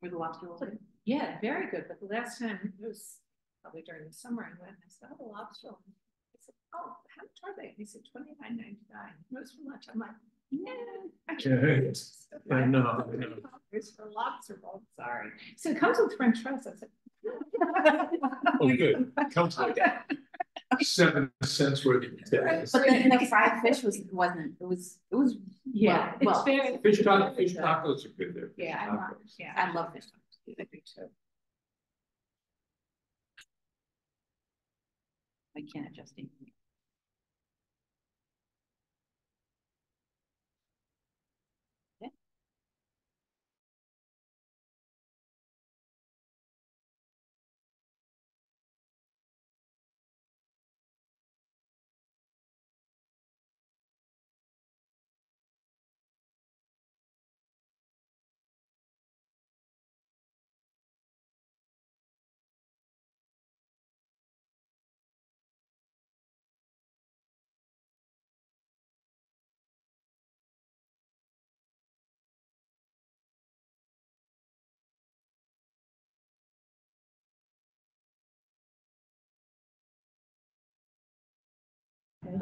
Were the lobster rolls good? Yeah, very good. But the last time, it was probably during the summer, I went and I said, oh, the lobster rolls. I said, oh, how much are they? He said, $29.99. It was for lunch. I'm like, no, I can't. No. For lobster roll, sorry. So it comes with French fries. I said, oh, good. It comes like 7 cents worth of potatoes. But then the fried fish wasn't. It was yeah. Well, fish tacos are good there. Yeah, I love fish tacos. I do too. I can't adjust anything.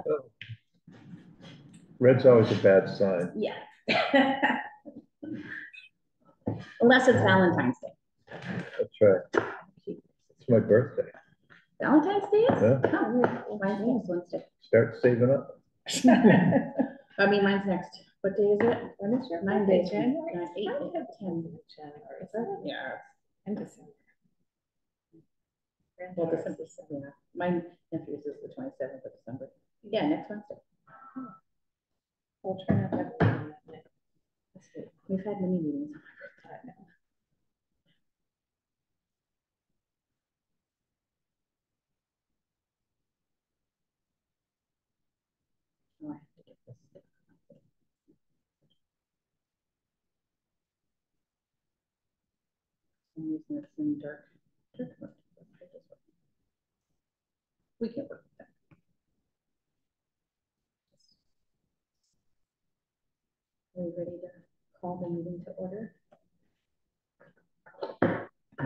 Oh. Red's always a bad sign. Yeah. Unless it's Valentine's Day. That's right. It's my birthday. Valentine's Day? Yeah. Oh, mine's next Wednesday. Start saving up. I mean, mine's next. What day is it? When is your 9 birthday? days. January? 8, 10. January. Yeah. And December. Well, December. Yeah. My nephew's is the 27th of December. Yeah, next Wednesday. We'll try not to have a meeting that night. We've had many meetings on my birthday. Oh, I have to get this. I'm using this in dark mode. We can work with that. Are we ready to call the meeting to order?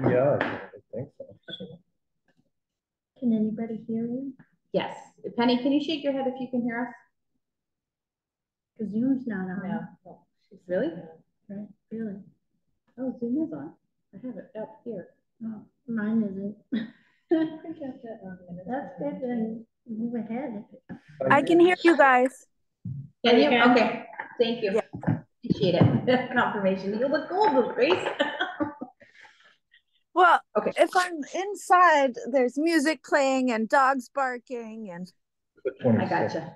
Yeah, I think so. Can anybody hear you? Yes. Penny, can you shake your head if you can hear us? Because Zoom's not on. No. Oh, really? Right. Really? Oh, Zoom is on. I have it up here. Oh, mine isn't. That's good. Then move ahead. I can hear you guys. Can you? Okay. Thank you. Yeah. Appreciate it. Confirmation. You look golden, Grace. Well, okay. If I'm inside, there's music playing and dogs barking and. I gotcha.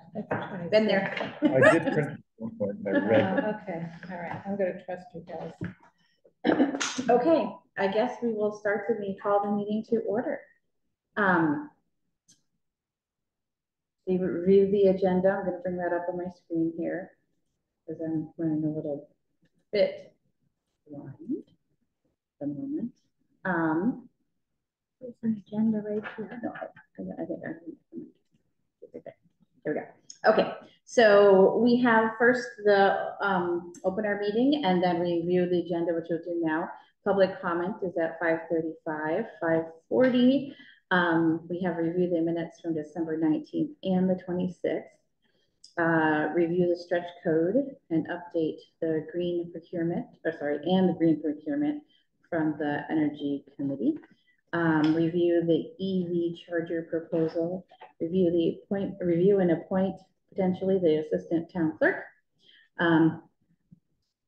Been there. I did print at one point. I read. Okay. All right. I'm going to trust you guys. Okay. I guess we will start call the meeting to order. We review the agenda. I'm going to bring that up on my screen here because I'm running a little bit blind at the moment. There's an agenda right here. No, I think there we go. Okay, so we have first the open our meeting and then review the agenda, which we'll do now. Public comment is at 5:35, 5:40. We have reviewed the minutes from December 19th and the 26th. Review the stretch code and update the green procurement, and the green procurement from the Energy Committee. Review the EV charger proposal. Review and appoint potentially the assistant town clerk. And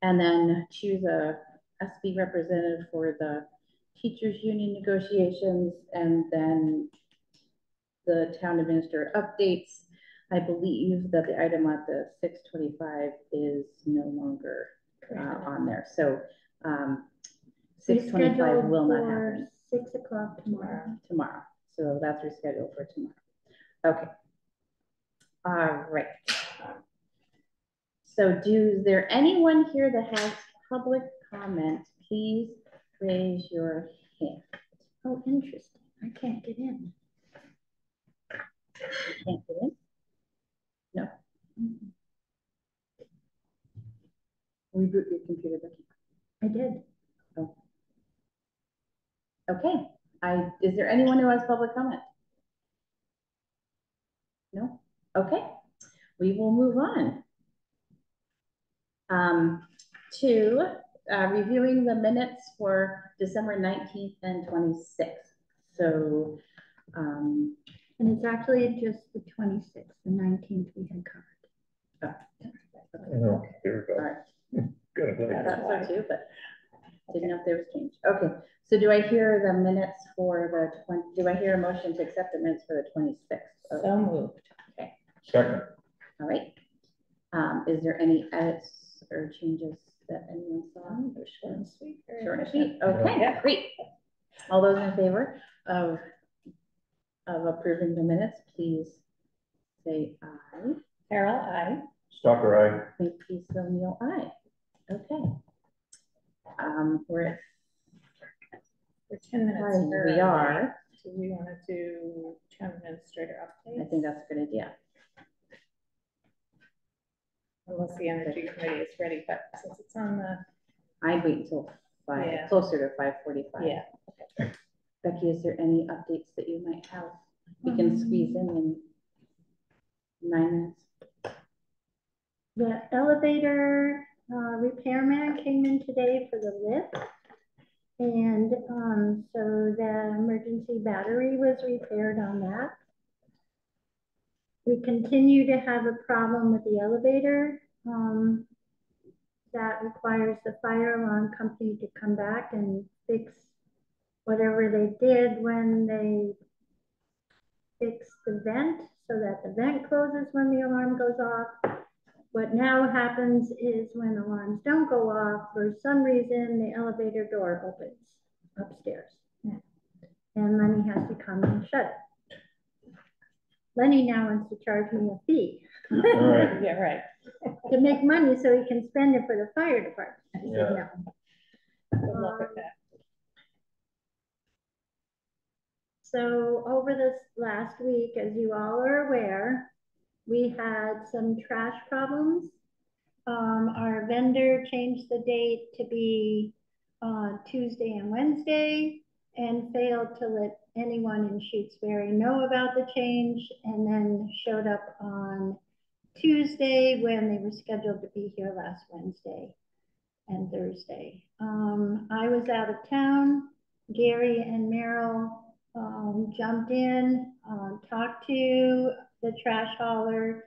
then choose a SB representative for the teachers union negotiations, and then the town administrator updates. I believe that the item at the 625 is no longer on there. So 625 will not happen. 6 o'clock tomorrow. So that's rescheduled for tomorrow. Okay. All right. So is there anyone here that has public comment? Please raise your hand. Oh, interesting. I can't get in. Can't get in? No. Reboot your computer, Becky. I did. Oh. Okay, is there anyone who has public comment? No? Okay, we will move on. To reviewing the minutes for December 19th and 26th. So, and it's actually just the 26th, the 19th we had covered. Oh, here we all go. right, Good. I thought so too, but didn't know if there was change. Okay, so do I hear the minutes for the do I hear a motion to accept the minutes for the 26th? So moved. Okay. Second. All right. Is there any edits or changes that anyone saw? Short and sweet. Short and sweet. Okay, Yeah. great. All those in favor of approving the minutes, please say aye. Carol, aye. Stalker, aye. Please, O'Neill, aye. Okay. We're We're 10 minutes. we early. are. Do we want to do town administrator updates? I think that's a good idea. Unless the energy committee is ready, but since it's on the, I'd wait until 5, Yeah. closer to 5:45. yeah. Becky, is there any updates that you might have? We can squeeze in 9 minutes. The elevator repairman came in today for the lift. And so the emergency battery was repaired on that. We continue to have a problem with the elevator. That requires the fire alarm company to come back and fix whatever they did when they fixed the vent so that the vent closes when the alarm goes off. What now happens is when alarms don't go off, for some reason, the elevator door opens upstairs. And Lenny has to come and shut it. Lenny now wants to charge me a fee. All right. Yeah, right. To make money so he can spend it for the fire department. I said Yeah. no. Good luck with that. So over this last week, as you all are aware, we had some trash problems. Our vendor changed the date to be Tuesday and Wednesday and failed to let anyone in Shutesbury know about the change, and then showed up on Tuesday when they were scheduled to be here last Wednesday and Thursday. I was out of town. Gary and Meryl jumped in, talked to the trash hauler.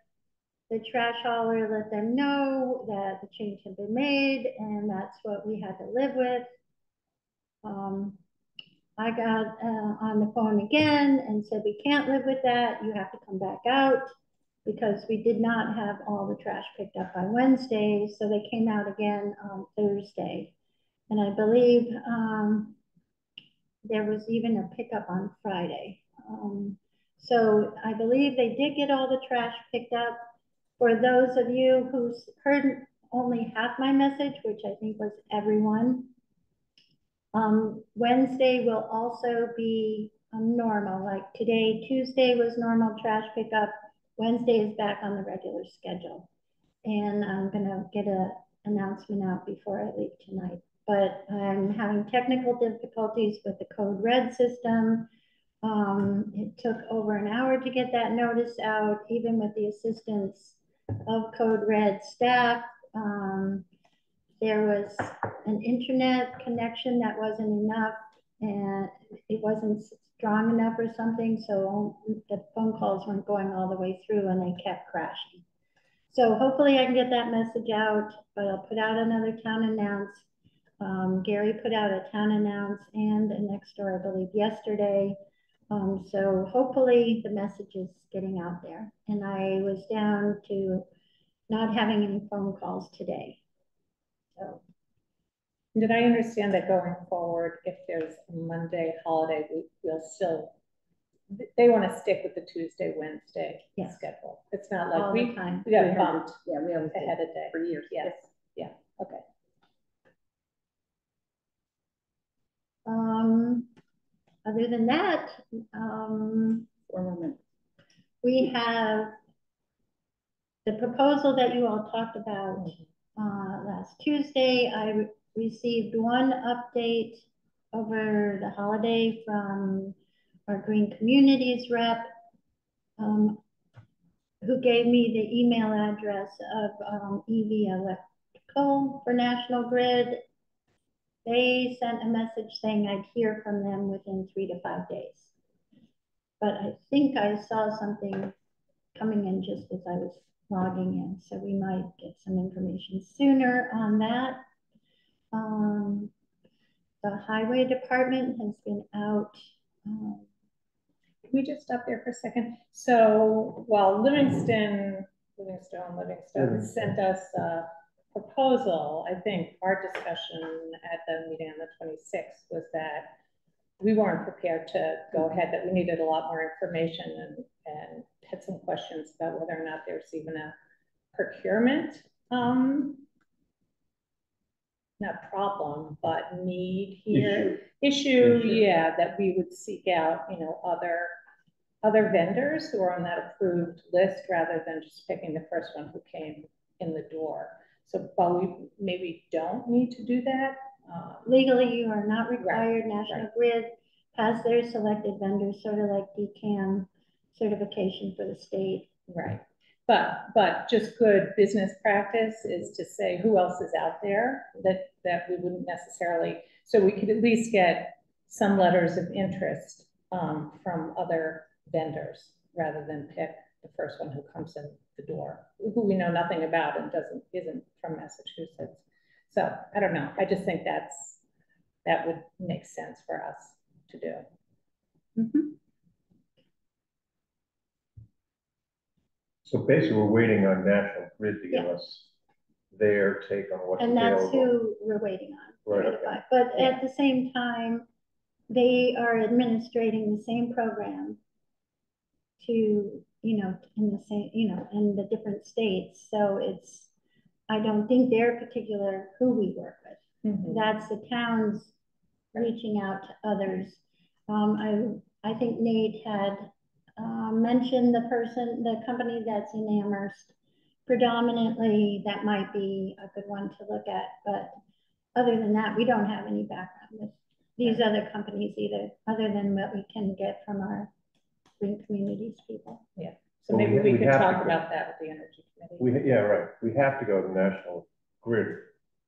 The trash hauler let them know that the change had been made, and that's what we had to live with. I got on the phone again and said, we can't live with that. You have to come back out, because we did not have all the trash picked up by Wednesday. So they came out again on Thursday. And I believe there was even a pickup on Friday. So I believe they did get all the trash picked up. For those of you who heard only half my message, which I think was everyone, Wednesday will also be normal. Like today, Tuesday was normal trash pickup. Wednesday is back on the regular schedule. And I'm gonna get an announcement out before I leave tonight. But I'm having technical difficulties with the Code Red system. It took over an hour to get that notice out, even with the assistance of Code Red staff. There was an internet connection that wasn't enough, and it wasn't strong enough or something, so the phone calls weren't going all the way through and they kept crashing. So hopefully I can get that message out, but I'll put out another town announce. Gary put out a town announce and a next door, I believe, yesterday. So hopefully the message is getting out there. And I was down to not having any phone calls today. So. Did I understand that going forward, if there's a Monday holiday, we'll still, they want to stick with the Tuesday, Wednesday schedule? It's not like all we the time. got bumped Yeah, we always ahead of day. for years. Yes, yeah, okay. Other than that, 4 more minutes. we have the proposal that you all talked about last Tuesday. I received one update over the holiday from our Green Communities rep, who gave me the email address of EV Electrical for National Grid. They sent a message saying I'd hear from them within 3 to 5 days. But I think I saw something coming in just as I was logging in, so we might get some information sooner on that. The highway department has been out. Can we just stop there for a second? So while Livingstone sent us a proposal, I think our discussion at the meeting on the 26th was that we weren't prepared to go ahead, that we needed a lot more information and had some questions about whether or not there's even a procurement, not problem, but need here, issue, yeah, that we would seek out, you know, other vendors who are on that approved list rather than just picking the first one who came in the door. So while we maybe don't need to do that, legally you are not required. Right, National right. Grid has their selected vendors, sort of like DCAM certification for the state. right. But just good business practice is to say who else is out there that we wouldn't necessarily, so we could at least get some letters of interest from other vendors rather than pick the first one who comes in the door, who we know nothing about and isn't from Massachusetts. So I don't know. I just think that would make sense for us to do. Mm-hmm. So basically, we're waiting on National Grid to give us their take on what's and that's available. who we're waiting on. Right, okay. But at the same time, they are administrating the same program to, you know, in the same, you know, in the different states. So it's, I don't think they're particular who we work with. Mm-hmm. That's the towns reaching out to others. I think Nate had mentioned the company that's in Amherst. Predominantly, that might be a good one to look at. But other than that, we don't have any background with these other companies either, other than what we can get from our Green Communities people. Yeah. So Well, maybe we could talk go. about that with the Energy Committee. Yeah, right. We have to go to National Grid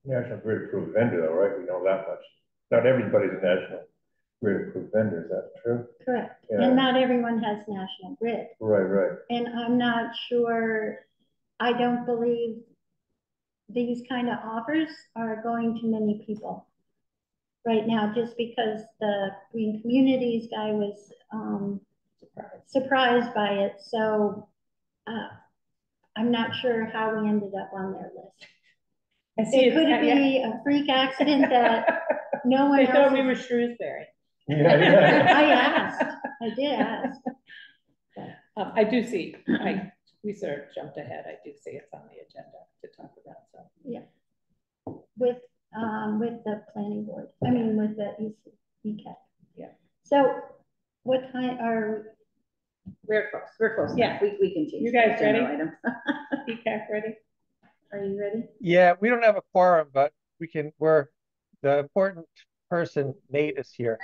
approved vendor, though, right? We know that much. Not everybody's a National Grid approved vendor. Is that true? Correct. Yeah. And not everyone has National Grid. Right. And I'm not sure, I don't believe these kind of offers are going to many people right now, just because the Green Communities guy was surprised by it. So I'm not sure how we ended up on their list. It could be a freak accident that no one else. They thought we were Shrewsbury. Yeah. I did ask. I do see, we sort of jumped ahead. I do see it's on the agenda to talk about. So yeah, with the planning board. I mean, with the ECAC. Yeah. So, what time are? We're close. We're close. Yeah, we can change. You guys ready? ECAC ready? Are you ready? Yeah, we don't have a quorum, but we can. The important person, Nate, is here,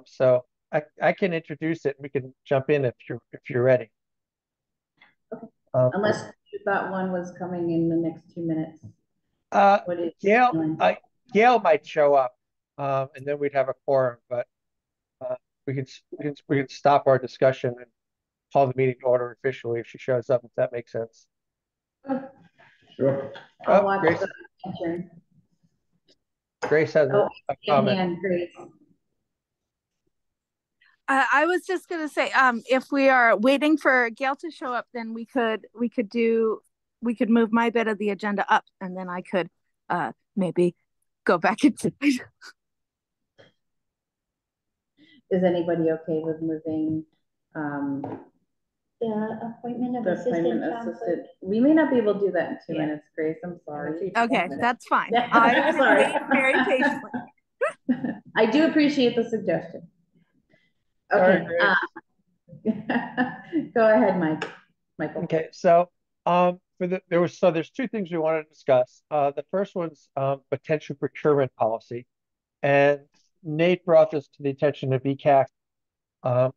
so I can introduce it. And we can jump in if you're ready. Okay. Unless you thought one was coming in the next 2 minutes. Gail might show up, and then we'd have a quorum. But we can stop our discussion and call the meeting to order officially if she shows up. If that makes sense. Sure. I'll watch the picture. Grace has a comment. Grace. I was just gonna say, if we are waiting for Gail to show up, then we could move my bit of the agenda up, and then I could maybe go back into. Is anybody okay with moving the appointment of assistant? We may not be able to do that in 2 minutes, Grace. I'm sorry. Okay, that's fine. Yeah, I sorry. wait very patiently. I do appreciate the suggestion. Okay. Go ahead, Michael. Okay, so there's two things we wanted to discuss. The first one's potential procurement policy, and Nate brought this to the attention of ECAC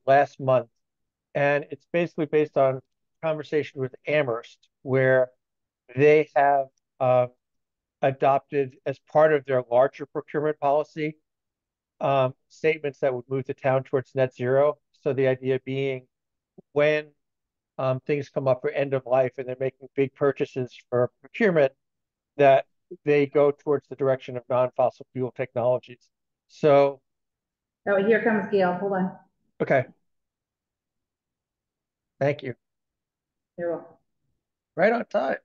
last month, and it's basically based on conversation with Amherst, where they have adopted as part of their larger procurement policy statements that would move the town towards net zero. So the idea being when things come up for end of life and they're making big purchases for procurement, that they go towards the direction of non-fossil fuel technologies. So, oh, here comes Gail. Hold on. okay. Thank you. You're welcome. Right on time.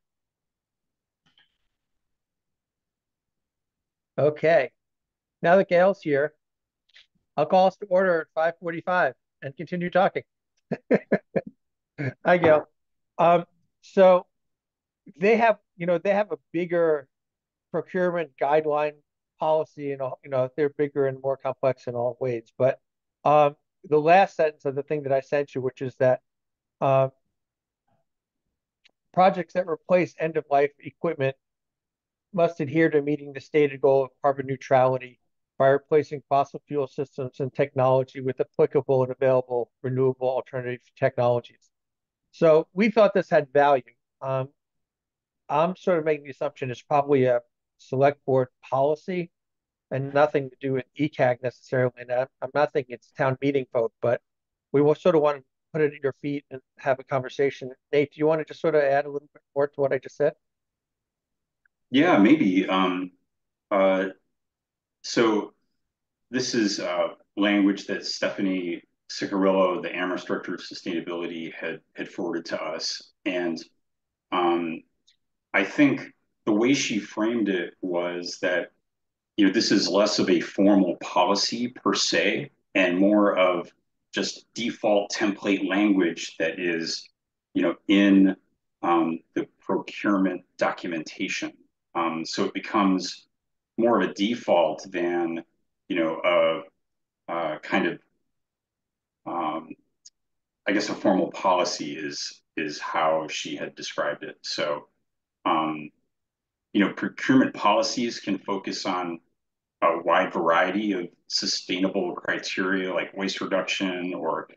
Okay. Now that Gail's here, I'll call us to order at 5:45 and continue talking. Hi, Gail. So they have, they have a bigger procurement guideline policy and all, they're bigger and more complex in all ways. But the last sentence of the thing that I sent you, which is that projects that replace end-of-life equipment must adhere to meeting the stated goal of carbon neutrality by replacing fossil fuel systems and technology with applicable and available renewable alternative technologies. So we thought this had value. I'm sort of making the assumption it's probably a select board policy and nothing to do with ECAG necessarily. And I'm not thinking it's town meeting vote, but we will sort of want to put it at your feet and have a conversation. Nate, do you want to just sort of add a little bit more to what I just said? Yeah, maybe. So this is language that Stephanie Ciccarello, the Amherst Director of Sustainability, had forwarded to us. And I think the way she framed it was that, this is less of a formal policy per se, and more of just default template language that is, in the procurement documentation. So it becomes more of a default than, a kind of, I guess a formal policy is how she had described it. So, procurement policies can focus on a wide variety of sustainable criteria like waste reduction or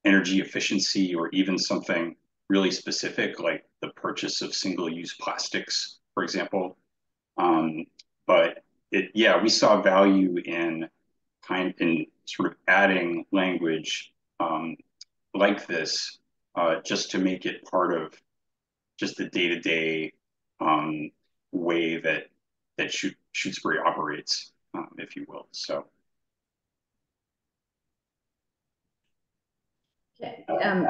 energy efficiency, or even something really specific like the purchase of single-use plastics, for example. But we saw value in sort of adding language like this just to make it part of just the day-to-day way that Shutesbury operates, if you will. So. Okay. Can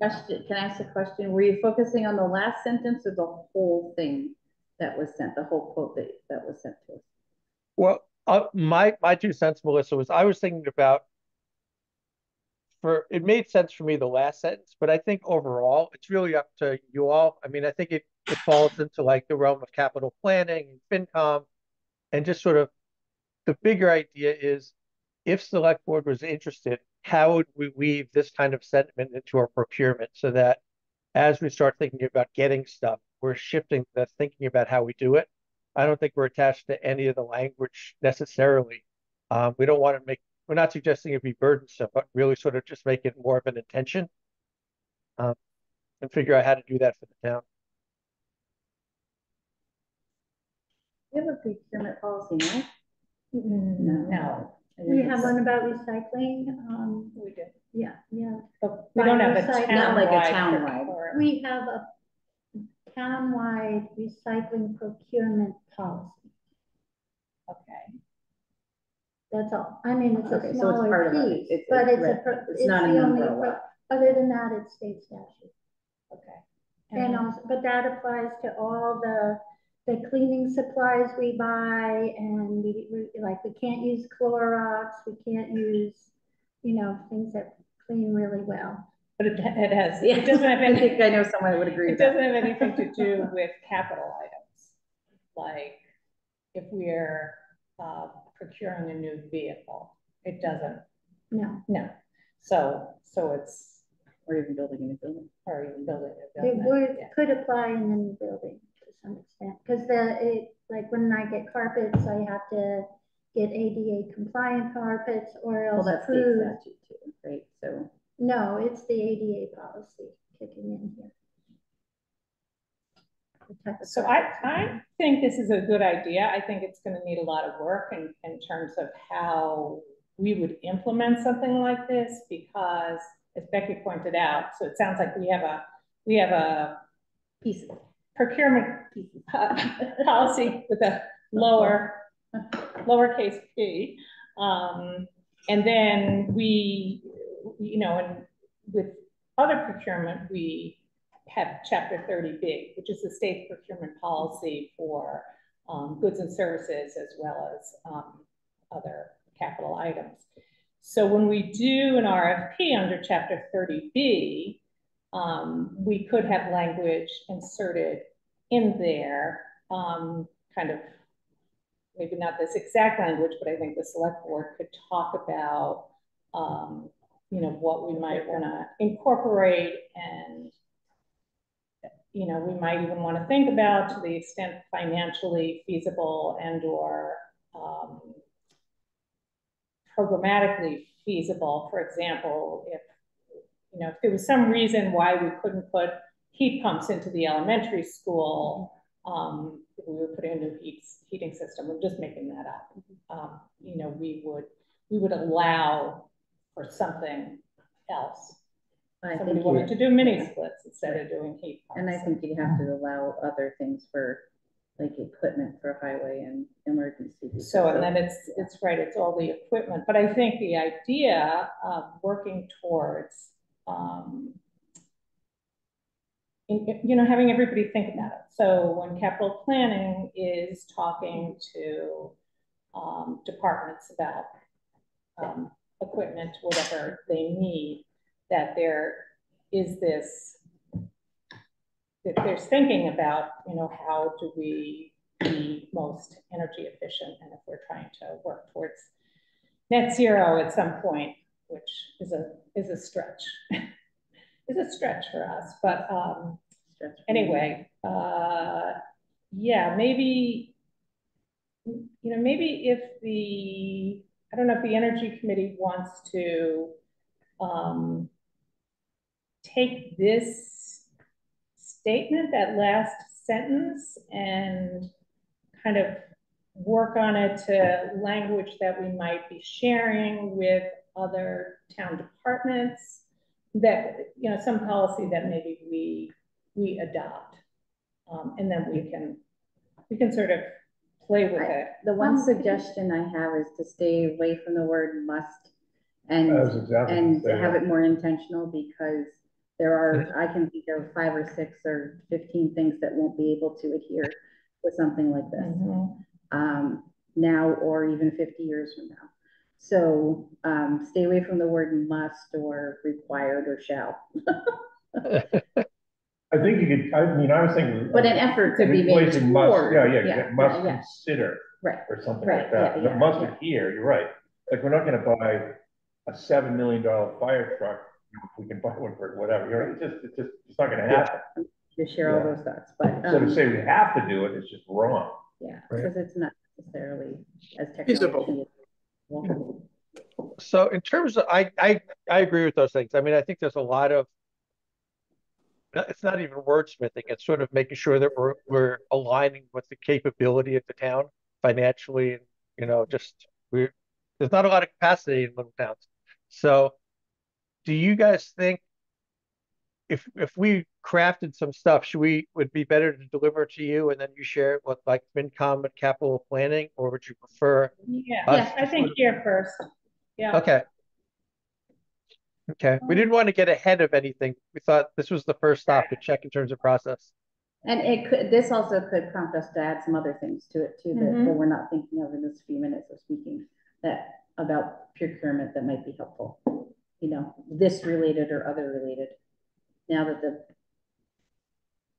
I ask a question? Were you focusing on the last sentence or the whole thing that was sent, the whole quote that was sent to us? Well, my 2 cents, Melissa, was I was thinking about, it made sense for me, the last sentence, but I think overall it's really up to you all. I mean, I think it falls into like the realm of capital planning and FinCom, and just sort of the bigger idea is, if select board was interested, how would we weave this kind of sentiment into our procurement so that as we start thinking about getting stuff, we're shifting the thinking about how we do it. I don't think we're attached to any of the language necessarily. We don't want to we're not suggesting it be burdensome, but really sort of just make it more of an intention and figure out how to do that for the town. We have a procurement policy, no? No. We have one about recycling. We do. Yeah. But we don't have a Biorecycling. Not like a town-wide. town-wide. We have a town-wide recycling procurement policy. Okay. That's all. I mean, it's Okay, a so it's smaller part of it. piece, It's but it's not the an only, umbrella. other than that, it's state statute. Okay. And also, but that applies to all the cleaning supplies we buy, and we can't use Clorox, we can't use, things that clean really well. But it has, Yeah. it doesn't have I any, think I know someone would agree it with that. doesn't have anything to do with capital items. Like if we're procuring a new vehicle, it doesn't. No. So it's, Or even building a new building. or even building a It building. could apply in the new building to some extent, because like when I get carpets, I have to get ADA compliant carpets or Well, else that's state approve. statute too, right? So, No, it's the ADA policy kicking in here. The type of So carpet. I think this is a good idea. I think it's gonna need a lot of work in terms of how we would implement something like this, because as Becky pointed out, so it sounds like we have a piece of procurement policy with a lowercase p. And then we, and with other procurement, we have Chapter 30B, which is the state procurement policy for goods and services as well as other capital items. So when we do an RFP under Chapter 30B, we could have language inserted in there, kind of, maybe not this exact language, but I think the select board could talk about, what we might want to incorporate, and, we might even want to think about, to the extent financially feasible and or programmatically feasible. For example, if there was some reason why we couldn't put heat pumps into the elementary school, if we were putting a new heating system, I'm just making that up. We would allow for something else. Somebody wanted to do mini splits instead of doing heat pumps. and I think you'd have to allow other things for like equipment for highway and emergency. So, and then it's right, it's all the equipment. But I think the idea of working towards, having everybody think about it. So when capital planning is talking to departments about equipment, whatever they need, that there is this, that there's thinking about, how do we be most energy efficient, and if we're trying to work towards net zero at some point, which is a stretch, is a stretch for us. But anyway, yeah, maybe, maybe if I don't know if the Energy Committee wants to take this statement, that last sentence, and kind of work on it to language that we might be sharing with other town departments, that, some policy that maybe we adopt, and then we can sort of play with it. The one suggestion I have is to stay away from the word must, and have it more intentional, because there are, I can think of 5 or 6 or 15 things that won't be able to adhere to something like this now, or even 50 years from now. So stay away from the word must or required or shall. I think you could, I was thinking. But an effort could be made toward. Must consider. Right. Or something like that. But must adhere, you're right. Like, we're not gonna buy a $7 million fire truck. We can buy one for whatever, it's not gonna happen. To share all those thoughts, but. So to say we have to do it is just wrong. Yeah, because it's not necessarily as feasible. So in terms of, I agree with those things. I mean, I think there's a lot of, it's not even wordsmithing, it's sort of making sure that we're aligning with the capability of the town financially, and there's not a lot of capacity in little towns. So do you guys think if we crafted some stuff, would be better to deliver it to you and then you share it with like FinCom and capital planning, or would you prefer? Yeah, I think here first. Yeah. Okay. We didn't want to get ahead of anything. We thought this was the first stop to check in terms of process. And this also could prompt us to add some other things to it too, that we're not thinking of in this few minutes of speaking, that about procurement that might be helpful, this related or other related, now that the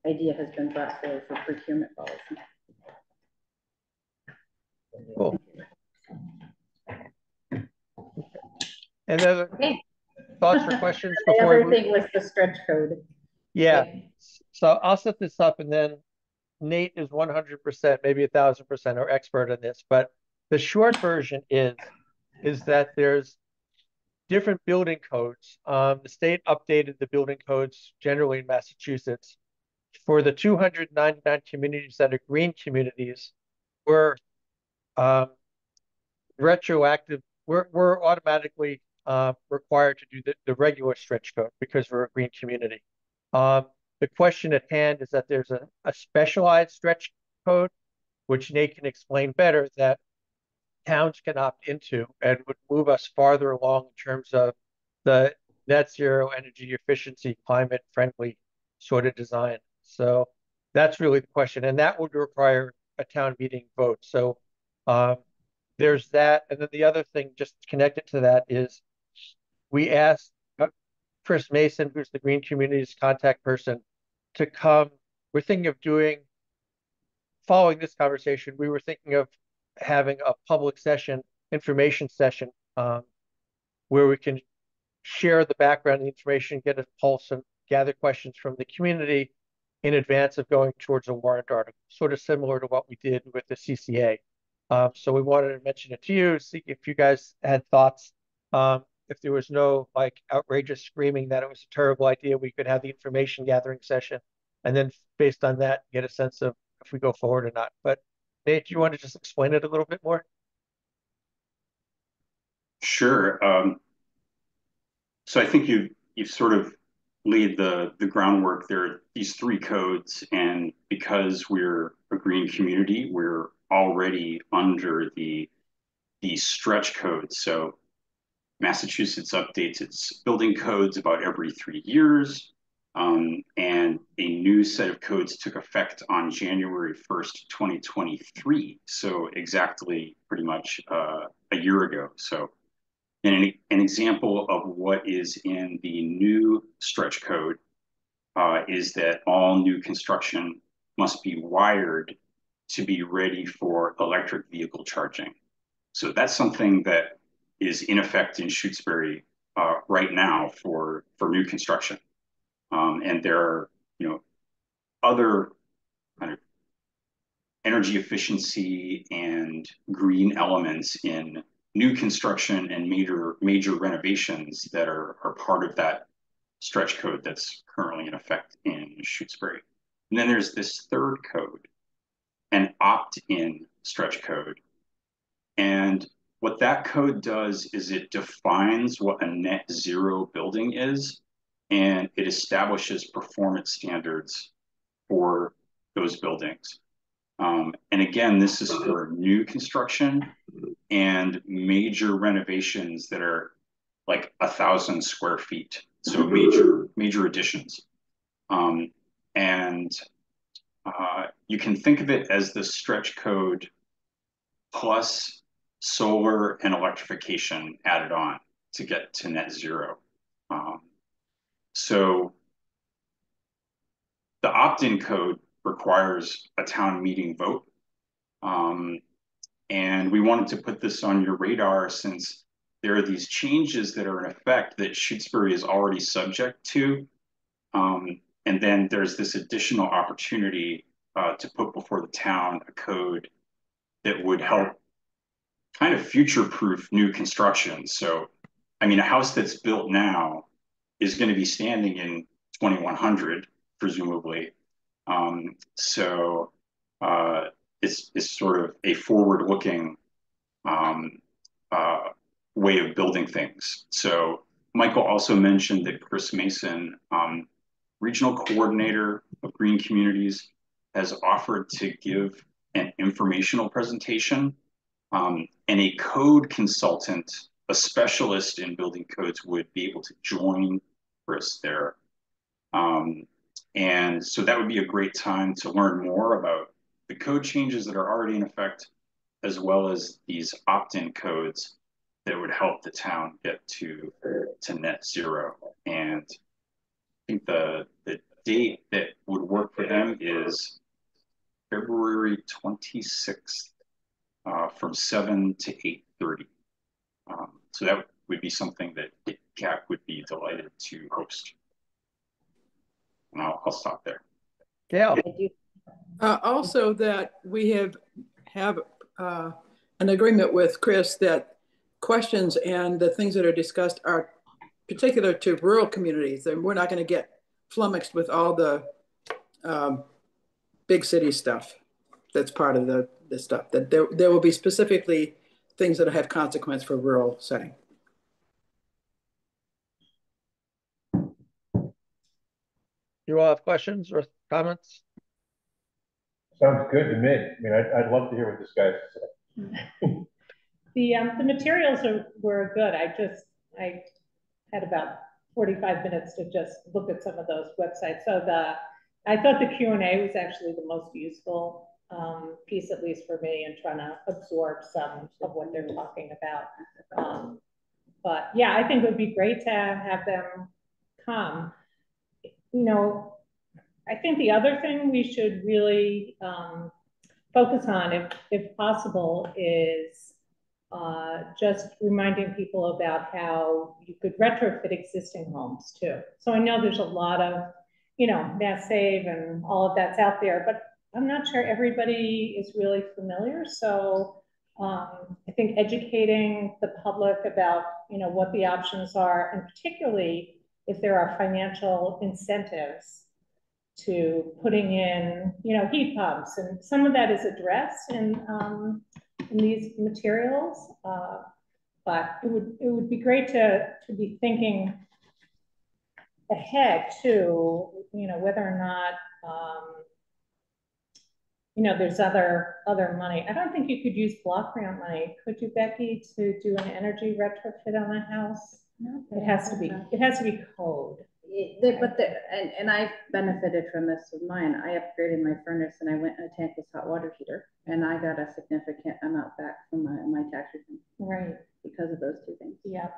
idea has been brought forward for procurement policy. Cool. And then thoughts or questions before the other thing was the stretch code. Yeah. So I'll set this up, and then Nate is 100%, maybe 1,000% or expert in this, but The short version is that there's different building codes. The state updated the building codes generally in Massachusetts. For the 299 communities that are green communities, we're retroactive. We're automatically required to do the regular stretch code because we're a green community. The question at hand is that there's a specialized stretch code, which Nate can explain better, that towns can opt into and would move us farther along in terms of the net zero energy efficiency, climate friendly sort of design. So that's really the question. And that would require a town meeting vote. So there's that. And then the other thing just connected to that is we asked Chris Mason, who's the Green Communities contact person, to come. We're thinking of following this conversation, we were thinking of having a public session, information session, where we can share the background and the information, get a pulse and gather questions from the community in advance of going towards a warrant article, sort of similar to what we did with the CCA. So we wanted to mention it to you, see if you guys had thoughts. If there was no like outrageous screaming that it was a terrible idea, we could have the information gathering session, and then based on that, get a sense of if we go forward or not. But Nate, do you want to just explain it a little bit more? Sure. So I think you've sort of laid the groundwork. There are these three codes, and because we're a green community, we're already under the stretch code. So Massachusetts updates its building codes about every 3 years. And a new set of codes took effect on January 1st, 2023. So exactly pretty much a year ago. So an example of what is in the new stretch code is that all new construction must be wired to be ready for electric vehicle charging. So that's something that is in effect in Shutesbury right now for new construction. And there are, other kind of energy efficiency and green elements in new construction and major renovations that are part of that stretch code that's currently in effect in Shutesbury. And then there's this third code, an opt-in stretch code. And what that code does is it defines what a net zero building is, and it establishes performance standards for those buildings. And again, this is for new construction and major renovations that are like 1,000 square feet. So major additions. And you can think of it as the stretch code plus solar and electrification added on to get to net zero. So the opt-in code requires a town meeting vote. And we wanted to put this on your radar since there are these changes that are in effect that Shutesbury is already subject to. And then there's this additional opportunity to put before the town a code that would help kind of future-proof new construction. So, I mean, a house that's built now is going to be standing in 2100, presumably. So it's sort of a forward-looking way of building things. So Michael also mentioned that Chris Mason, regional coordinator of green communities, has offered to give an informational presentation, and a code consultant, a specialist in building codes, would be able to join Chris there. And so that would be a great time to learn more about the code changes that are already in effect, as well as these opt-in codes that would help the town get to net zero. And I think the date that would work for them is February 26th from 7 to 8:30. So that would be something that CAC would be delighted to host. And I'll stop there. Yeah. Also that we have an agreement with Chris that questions and the things that are discussed are particular to rural communities, and we're not going to get flummoxed with all the big city stuff that's part of the stuff. That there will be specifically things that have consequence for rural setting. You all have questions or comments? Sounds good to me. I mean, I'd love to hear what this guy has to say. The materials were good. I had about 45 minutes to just look at some of those websites. So I thought the Q&A was actually the most useful piece, at least for me, in trying to absorb some of what they're talking about. But yeah, I think it would be great to have them come. You know, I think the other thing we should really focus on, if possible, is just reminding people about how you could retrofit existing homes too. So I know there's a lot of, Mass Save and all of that's out there, but I'm not sure everybody is really familiar. So I think educating the public about, what the options are, and particularly if there are financial incentives to putting in, heat pumps, and some of that is addressed in these materials. But it would be great to be thinking ahead to, whether or not, there's other money. I don't think you could use block grant money. Could you, Becky, to do an energy retrofit on a house? No, it has to be code. And I've benefited from this with mine. I upgraded my furnace and I went in a tankless hot water heater, and I got a significant amount back from my tax return. Right. Because of those two things. Yeah.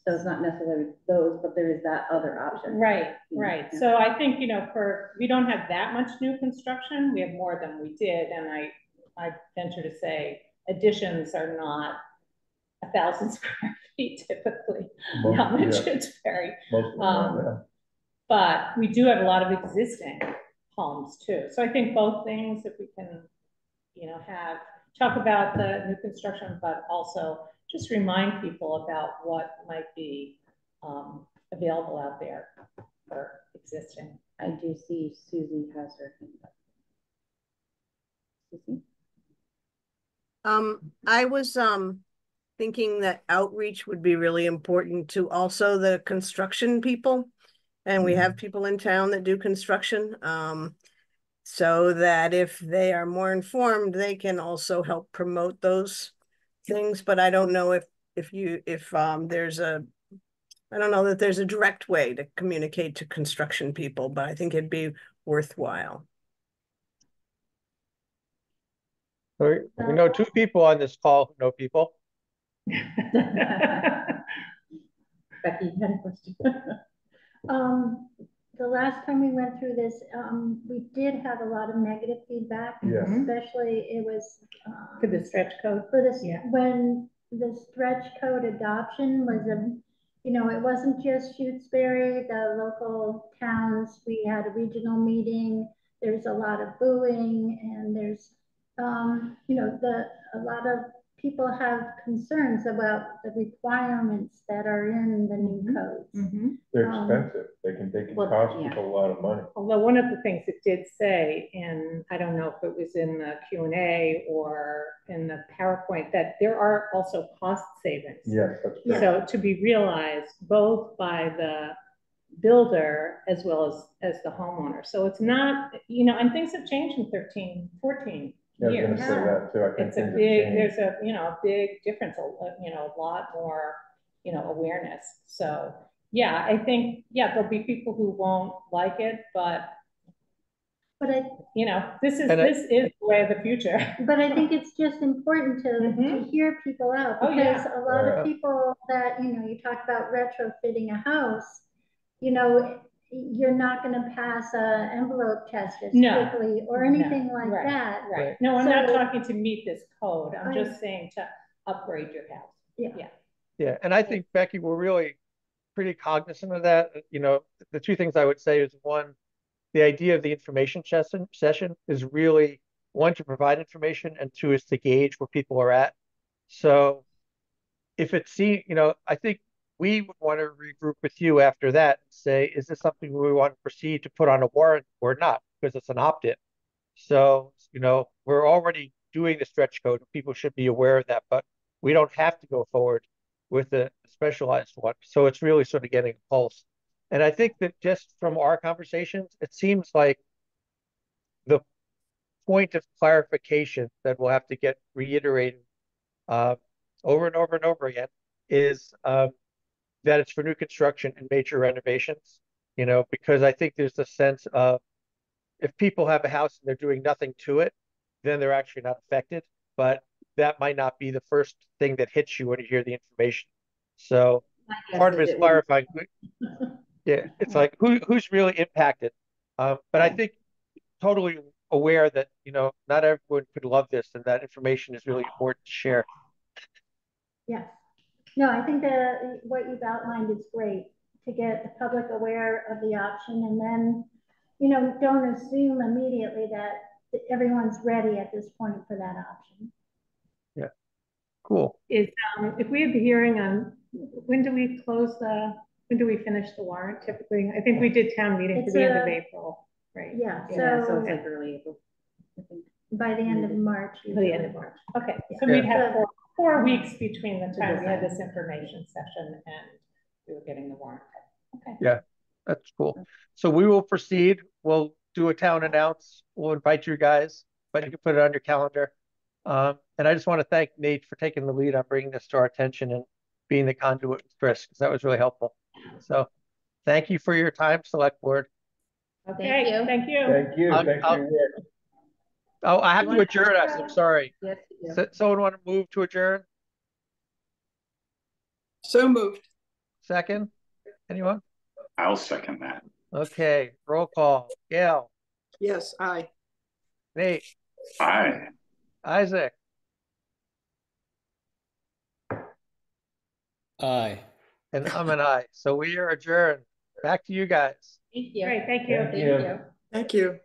So it's not necessarily those, but there is that other option. Right, right. Yeah. So I think, we don't have that much new construction. We have more than we did. And I venture to say additions are not 1,000 square feet typically down in Shutesbury. But we do have a lot of existing homes too. So I think both things, if we can, talk about the new construction, but also just remind people about what might be available out there for existing. I do see Susie has her hand up. Susie? I was thinking that outreach would be really important to also the construction people. And we have people in town that do construction. So that if they are more informed, they can also help promote those things. But I don't know if there's I don't know that there's a direct way to communicate to construction people, but I think it'd be worthwhile. We know two people on this call who know people. Becky, you had a question. The last time we went through this, we did have a lot of negative feedback. Yes. Especially it was for the stretch code. For this, when the stretch code adoption was it wasn't just Shutesbury, the local towns. We had a regional meeting. There's a lot of booing, and there's a lot of people have concerns about the requirements that are in the new codes. They're expensive. They can cost people a lot of money. Although one of the things it did say, and I don't know if it was in the Q&A or in the PowerPoint, that there are also cost savings. Yes, that's true. So to be realized both by the builder as well as the homeowner. So it's not, and things have changed in 13, 14 years. I was going to say that too. I think it's a big, there's a big difference, a lot more, awareness. So yeah, I think, there'll be people who won't like it, but this is the way of the future. But I think it's just important to hear people out, because a lot of people that, you talk about retrofitting a house, you're not going to pass an envelope test as quickly or anything like that. Right. No, I'm not talking to meet this code. I'm just saying to upgrade your house. Yeah. And I think, Becky, we're really pretty cognizant of that. The two things I would say is, one, the idea of the information session is really one, to provide information, and two, is to gauge where people are at. So if it seems, I think we would want to regroup with you after that and say, is this something we want to proceed to put on a warrant or not? Because it's an opt-in. So, we're already doing the stretch code. People should be aware of that, but we don't have to go forward with a specialized one. So it's really sort of getting a pulse. And I think that just from our conversations, it seems like the point of clarification that we'll have to get reiterated over and over and over again is that it's for new construction and major renovations, because I think there's a sense of if people have a house and they're doing nothing to it, then they're actually not affected. But that might not be the first thing that hits you when you hear the information. So part of it is clarifying. Yeah, it's like who's really impacted. But I think totally aware that, not everyone could love this and that information is really important to share. Yes. No, I think that what you've outlined is great to get the public aware of the option, and then, don't assume immediately that everyone's ready at this point for that option. Yeah. Cool. If we have the hearing on, when do we finish the warrant typically? I think we did town meeting for the end of April, right? Yeah. So it's like early April, I think. By the end of March. By the end of March. Okay. Yeah. So we'd have 4 weeks between the time we had this information session and we were getting the warrant. Okay. Yeah, that's cool. So we will proceed. We'll do a town announce. We'll invite you guys, but you can put it on your calendar. And I just want to thank Nate for taking the lead on bringing this to our attention and being the conduit with Chris, because that was really helpful. So thank you for your time, Select Board. Okay, thank you. Thank you. Thanks for your work. Oh, I have to adjourn us. I'm sorry. Yes. Someone want to move to adjourn? So moved. Second? Anyone? I'll second that. Okay, roll call. Gail. Yes, aye. Nate. Aye. Isaac. Aye. And I'm an aye. So we are adjourned. Back to you guys. Thank you. Great, thank you. Thank you. Thank you.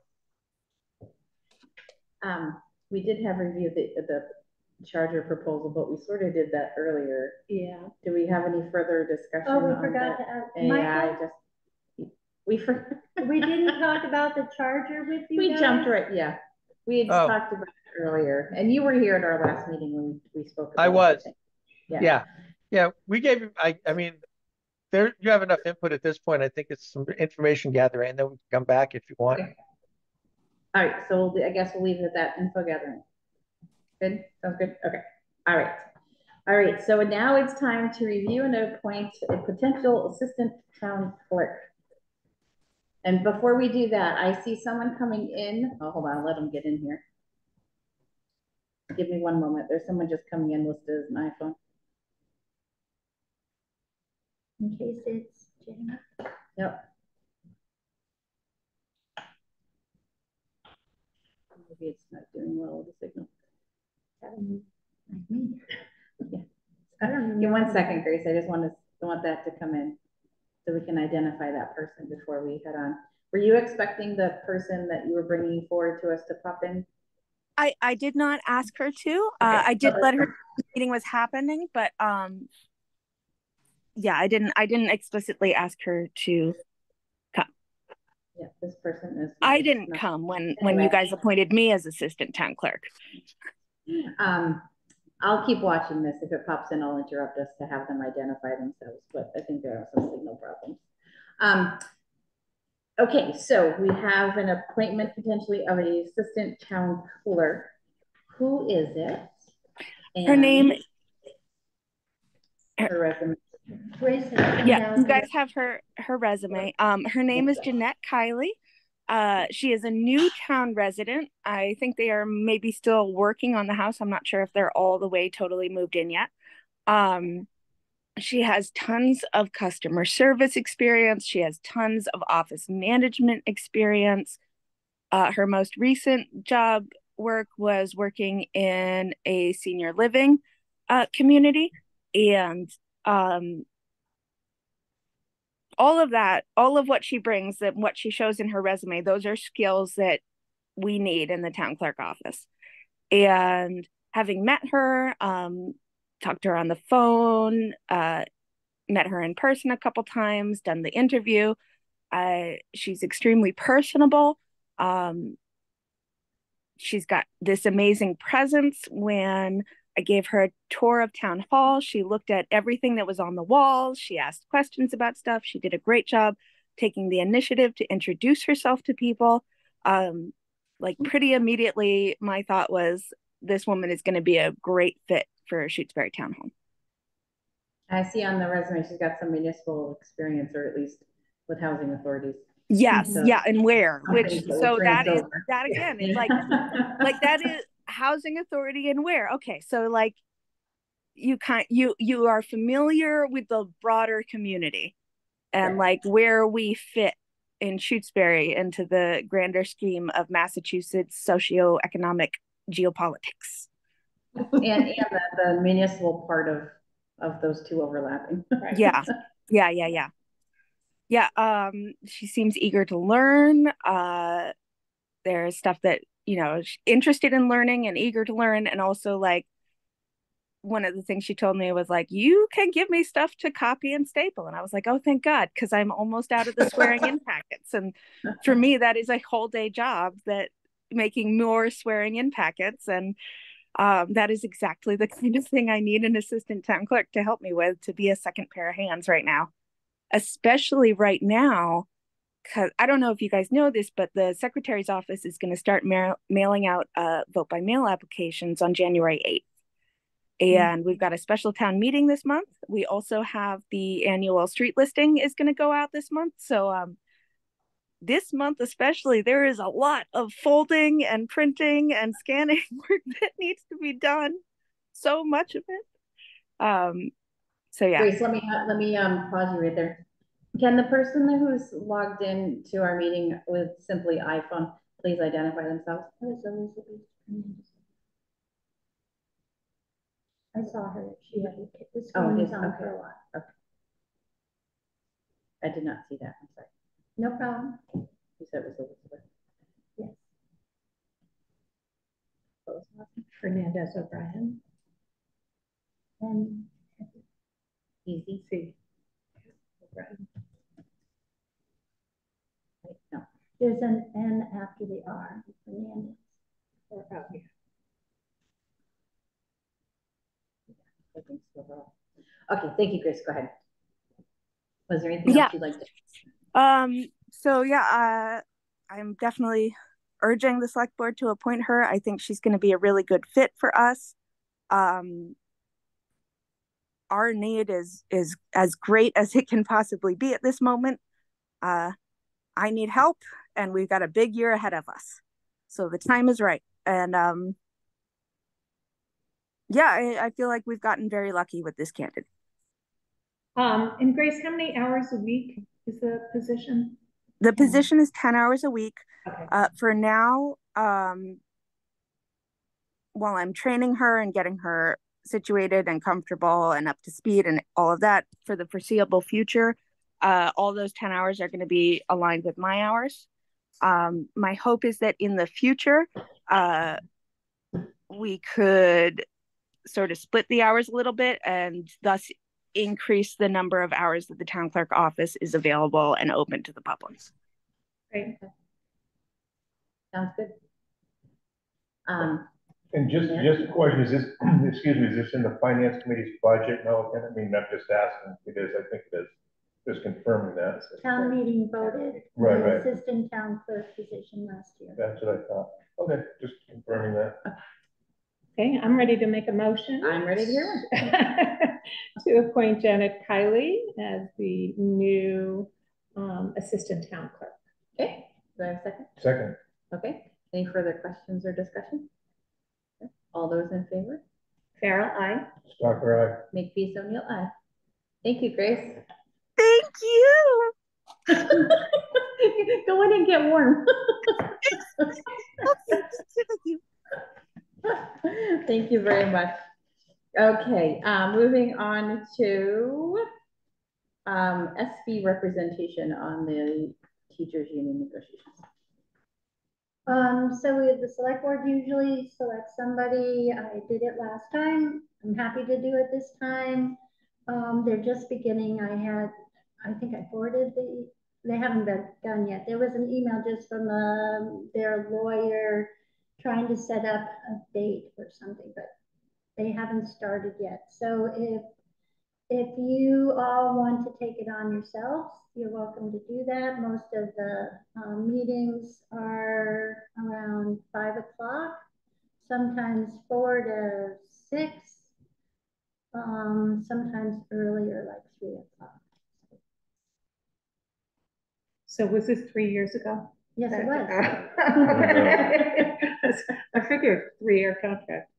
We did have review the charger proposal, but we sort of did that earlier. Yeah. Do we have any further discussion? Oh, we on forgot that? to ask. AI We didn't talk about the charger with you. We guys? jumped right. Yeah, we had talked about it earlier, and you were here at our last meeting when we spoke. About I was. It, Yeah. We gave you. I mean, there you have enough input at this point. I think it's some information gathering, and then we can come back if you want. Okay. All right, so I guess we'll leave it at that, info gathering. Good, sounds good. Okay. All right. So now it's time to review and appoint a potential assistant town clerk. And before we do that, I see someone coming in. Oh, hold on, let them get in here. Give me one moment. There's someone just coming in listed as an iPhone. In case it's Jenna. Yep. Maybe it's not doing well with the signal. Like me. Yeah. I don't know. Give 1 second, Grace. I just want that to come in so we can identify that person before we head on. Were you expecting the person that you were bringing forward to us to pop in? I did not ask her to. Okay. I did let her know the meeting was happening, but yeah, I didn't explicitly ask her to come. Yeah, this person is. I didn't come when you guys appointed me as assistant town clerk. I'll keep watching this. If it pops in, I'll interrupt us to have them identify themselves, but I think there are some signal problems. Okay, so we have an appointment potentially of an assistant town clerk. Who is it? Her name. Her resume. Yeah, you guys have her resume. Her name is Jeanette Kiley. She is a new town resident. I think they are maybe still working on the house. I'm not sure if they're all the way totally moved in yet. She has tons of customer service experience. She has tons of office management experience. Her most recent job work was working in a senior living community, and all of that, all of what she brings and what she shows in her resume, those are skills that we need in the town clerk office. And having met her, talked to her on the phone, met her in person a couple times, done the interview. She's extremely personable. She's got this amazing presence. When I gave her a tour of town hall, she looked at everything that was on the walls. She asked questions about stuff. She did a great job taking the initiative to introduce herself to people. Like pretty immediately, my thought was this woman is going to be a great fit for Shutesbury Town Hall. I see on the resume she's got some municipal experience, or at least with housing authorities. Yes, So, yeah, and where? Which so that is over. that again. It's like that is housing authority and where. Okay, so like you are familiar with the broader community and like where we fit in Shutesbury into the grander scheme of Massachusetts socioeconomic geopolitics. and the municipal part of those two overlapping. Right. Yeah. She seems eager to learn. There's stuff that, she's interested in learning and eager to learn. And also like one of the things she told me was like, you can give me stuff to copy and staple. And I was like, oh, thank God, because I'm almost out of the swearing in packets. And for me, that is a whole day job, that making more swearing in packets. And that is exactly the kind of thing I need an assistant town clerk to help me with, to be a second pair of hands right now, especially right now. Because I don't know if you guys know this, but the secretary's office is going to start mailing out vote by mail applications on January 8th. And we've got a special town meeting this month. We also have the annual street listing is going to go out this month. So this month especially, there is a lot of folding and printing and scanning work that needs to be done. So much of it. So yeah. Grace, let me pause you right there. Can the person who's logged in to our meeting with simply iPhone please identify themselves? I saw her. She had the screen Oh, it is was on okay. for a while. Okay. I did not see that. I'm sorry. No problem. You said it was Elizabeth. Yes. Fernandez O'Brien. And Easy. C. O'Brien. Wait, no. There's an N after the R. Fernandez. Or out here. Okay, thank you, Grace. Go ahead. Was there anything else you'd like to? So yeah, I'm definitely urging the select board to appoint her. I think she's going to be a really good fit for us. Our need is as great as it can possibly be at this moment. I need help, and we've got a big year ahead of us. So the time is right. And yeah, I feel like we've gotten very lucky with this candidate. And Grace, how many hours a week is the position? The position is 10 hours a week. Okay. For now, while I'm training her and getting her situated and comfortable and up to speed and all of that, for the foreseeable future, all those 10 hours are going to be aligned with my hours. My hope is that in the future, we could sort of split the hours a little bit and thus increase the number of hours that the town clerk office is available and open to the public. Great. Sounds good. And just a question, is this, excuse me, is this in the finance committee's budget? No, I mean, I'm just asking because I think it is, just confirming that. Town meeting voted Right, the right. assistant town clerk position last year. That's what I thought. Okay, just confirming that. Okay, I'm ready to make a motion. I'm ready to hear one. To appoint Janet Kiley as the new assistant town clerk. Okay, do I have a second? Second. Okay, any further questions or discussion? Okay. All those in favor? Farrell, aye. Stalker, aye. Makepeace O'Neill, aye. Thank you, Grace. Thank you. Go in and get warm. Thank you very much. Okay, moving on to SB representation on the teachers union negotiations. The select board usually selects somebody. I did it last time. I'm happy to do it this time. They're just beginning. I think I forwarded they haven't been done yet. There was an email just from their lawyer trying to set up a date or something, but they haven't started yet. So if you all want to take it on yourselves, you're welcome to do that. Most of the meetings are around 5 o'clock, sometimes 4 to 6, sometimes earlier, like 3 o'clock. So was this 3 years ago? Yes, it was. I figured 3-year contract.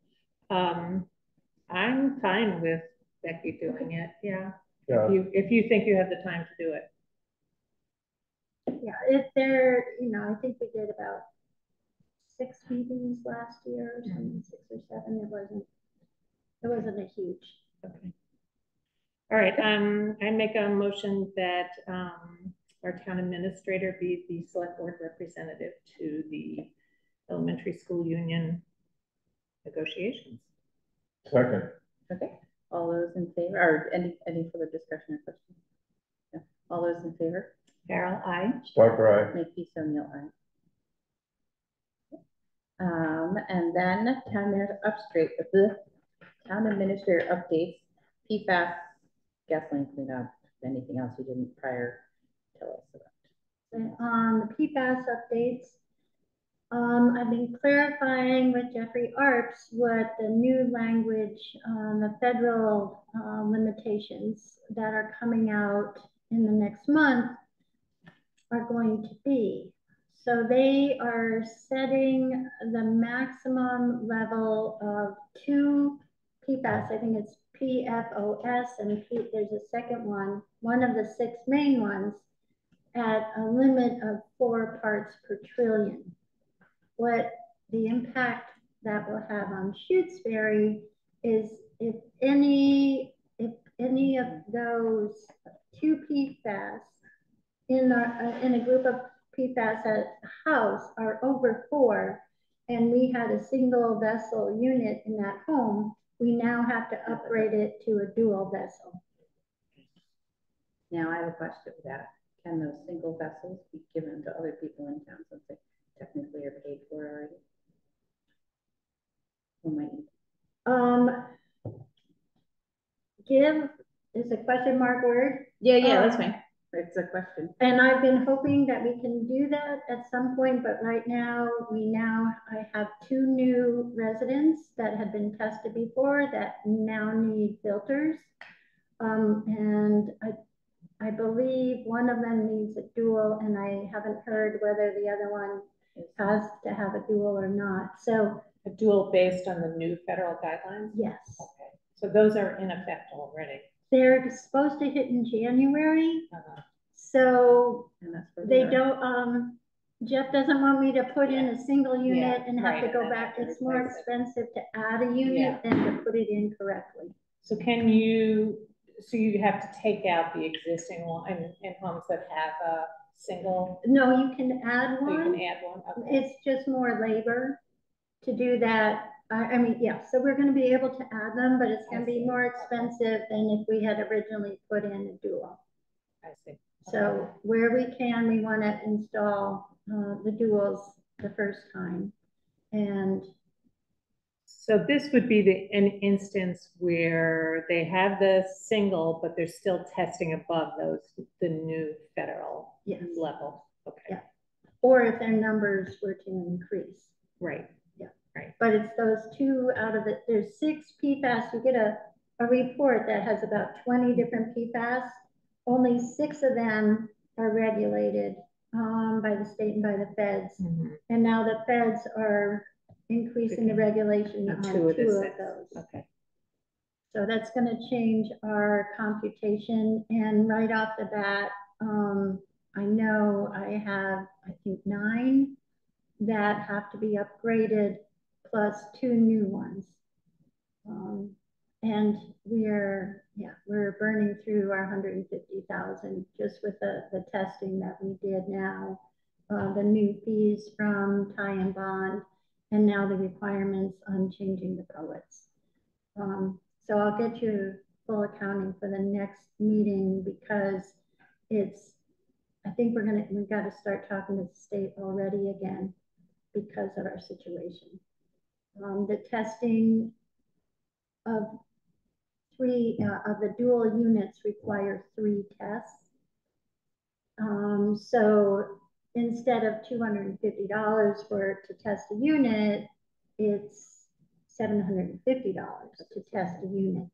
I'm fine with Becky doing it. Yeah. If you think you have the time to do it. Yeah, if they're, I think we did about 6 meetings last year or something, 6 or 7. It wasn't a huge. Okay. All right. I make a motion that our town administrator be the select board representative to the elementary school union negotiations. Second. Okay, all those in favor, or any further discussion or questions? No. All those in favor? Carol, aye. Stocker, aye. Make O'Neill, aye. And then town administrator updates, PFAS, gasoline cleanup, anything else you didn't prior tell us about. And on the PFAS updates, I've been clarifying with Jeffrey Arps what the new language, the federal limitations that are coming out in the next month are going to be. So they are setting the maximum level of 2 PFAS. I think it's PFOS, and there's a second one of the 6 main ones, at a limit of 4 parts per trillion. What the impact that will have on Shutesbury is if any of those 2 PFAS in a group of PFAS at a house are over 4, and we had a single vessel unit in that home, we now have to upgrade it to a dual vessel. Now I have a question for that. Can those single vessels be given to other people in town since they technically are paid for already? Who might Give is a question mark word. Yeah, that's fine. It's a question. And I've been hoping that we can do that at some point, but right now I have 2 new residents that had been tested before that now need filters. And I believe one of them needs a dual, and I haven't heard whether the other one has to have a dual or not. So a dual based on the new federal guidelines? Yes. Okay. So those are in effect already. They're supposed to hit in January. So they don't, Jeff doesn't want me to put in a single unit and have to go back. It's more expensive to add a unit than to put it in correctly. So so you have to take out the existing one in homes that have a single? No, you can add one. You can add one, okay. It's just more labor to do that. I mean, yeah, so we're going to be able to add them, but it's going to be more expensive than if we had originally put in a dual. I see. Okay. So where we can, we want to install the duals the first time. And so this would be an instance where they have the single, but they're still testing above the new federal level. Okay. Yeah. Or if their numbers were to increase. Right. Yeah. Right. But it's those 2 out of it. There's 6 PFAS. You get a report that has about 20 different PFAS. Only 6 of them are regulated by the state and by the feds. Mm-hmm. And now the feds are increasing the regulation on 2 of those. Okay. So that's going to change our computation. And right off the bat, I know I have, I think, 9 that have to be upgraded, plus 2 new ones. And we're burning through our 150,000 just with the testing that we did now. the new fees from tie and bond, and now the requirements on changing the poets. So I'll get you full accounting for the next meeting, because I think we've got to start talking to the state already again because of our situation. The testing of the dual units require 3 tests. So instead of $250 to test a unit, it's $750 to test a unit.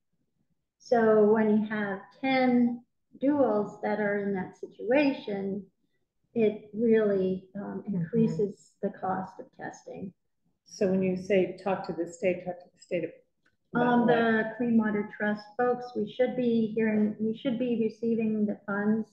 So when you have 10 duals that are in that situation, it really increases the cost of testing. So when you say talk to the state of The Clean Water Trust folks, we should be receiving the funds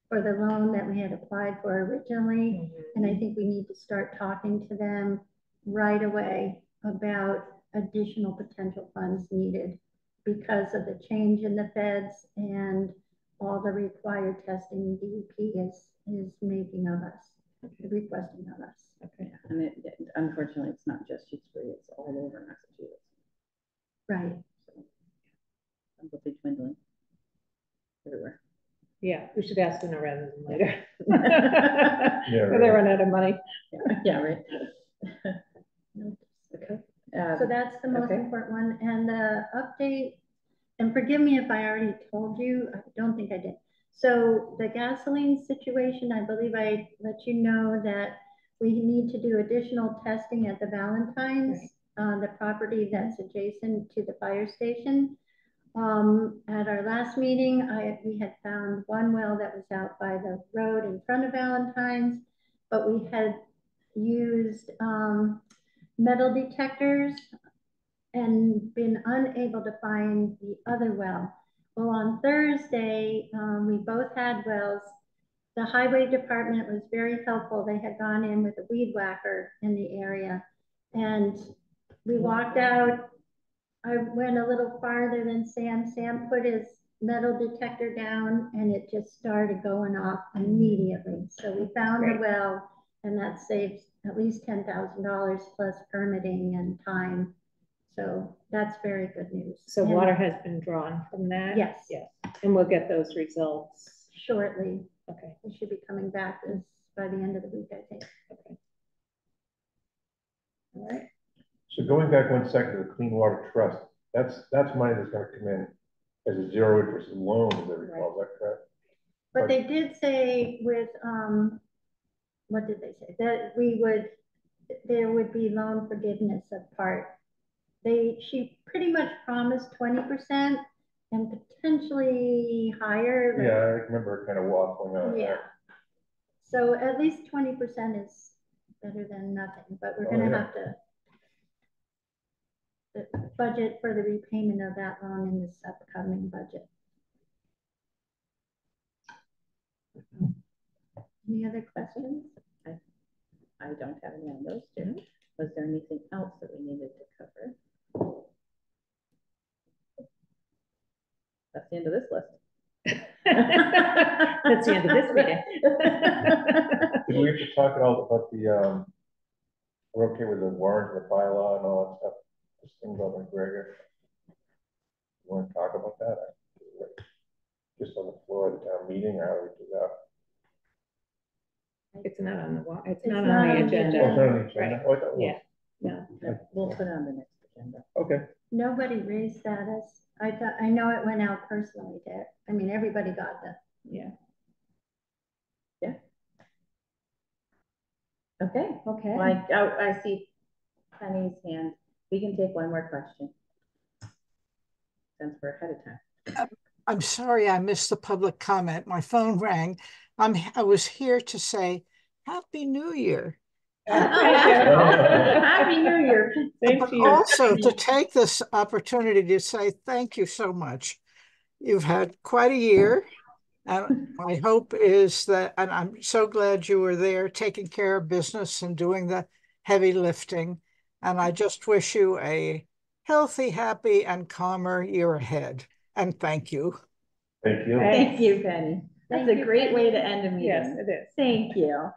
for the loan that we had applied for originally. And I think we need to start talking to them right away about additional potential funds needed because of the change in the feds and all the required testing DEP is making of us, requesting of us. Okay. And unfortunately, it's not just Shutesbury, it's all over Massachusetts. Right. So, probably dwindling everywhere. Yeah, we should ask sooner rather than later. Yeah, Or they run out of money. Yeah, right. Okay. So that's the most important one. And the update, and forgive me if I already told you, I don't think I did. So the gasoline situation, I believe I let you know that we need to do additional testing at the Valentine's, the property that's adjacent to the fire station. At our last meeting, we had found one well that was out by the road in front of Valentine's, but we had used metal detectors and been unable to find the other well. Well, on Thursday, we both had wells. The highway department was very helpful. They had gone in with a weed whacker in the area, and we walked out. I went a little farther than Sam. Sam put his metal detector down and it just started going off immediately. So we found the well, and that saves at least $10,000 plus permitting and time. So that's very good news. So water has been drawn from that? Yes. Yes. And we'll get those results shortly. Okay. We should be coming back by the end of the week, I think. Okay. All right. So going back 1 second to the Clean Water Trust, that's money that's going to come in as a zero interest loan, as I recall. Is that correct? But they did say with what did they say? That there would be loan forgiveness of part. She pretty much promised 20% and potentially higher. Yeah, I remember kind of waffling on that. So at least 20% is better than nothing, but we're going to have to budget for the repayment of that loan in this upcoming budget. Any other questions? I don't have any on those two. Was there anything else that we needed to cover? That's the end of this list. That's the end of this meeting. Did we have to talk at all about the, we're okay with the warrant and the bylaw and all that stuff? Just things on McGregor. You want to talk about that? Just on the floor of the town meeting, or how do we do that? It's not on the it's not on the agenda. Oh, it's not on the agenda. Right. Oh, I thought it was. Yeah. No. We'll put it on the next agenda. Okay. Nobody raised that as, I know it went out personally to, I mean, everybody got that. Yeah. Yeah. Okay. Okay. Well, I see Penny's hand. We can take one more question since we're ahead of time. I'm sorry I missed the public comment. My phone rang. I was here to say Happy New Year. Happy New Year. But also to take this opportunity to say thank you so much. You've had quite a year. And my hope is that, and I'm so glad you were there taking care of business and doing the heavy lifting. And I just wish you a healthy, happy, and calmer year ahead. And thank you. Thank you. Thank you, Penny. That's a great way to end a meeting. Yes, it is. Thank you.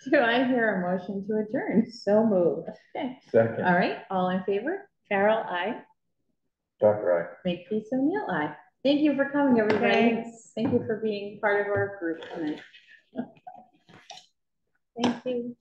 Do I hear a motion to adjourn? So moved. Okay. Second. All right, all in favor? Carol, I. Dr. I. Makepeace O'Neill, aye. Thank you for coming, everybody. Thanks. Thank you for being part of our group tonight. Thank you.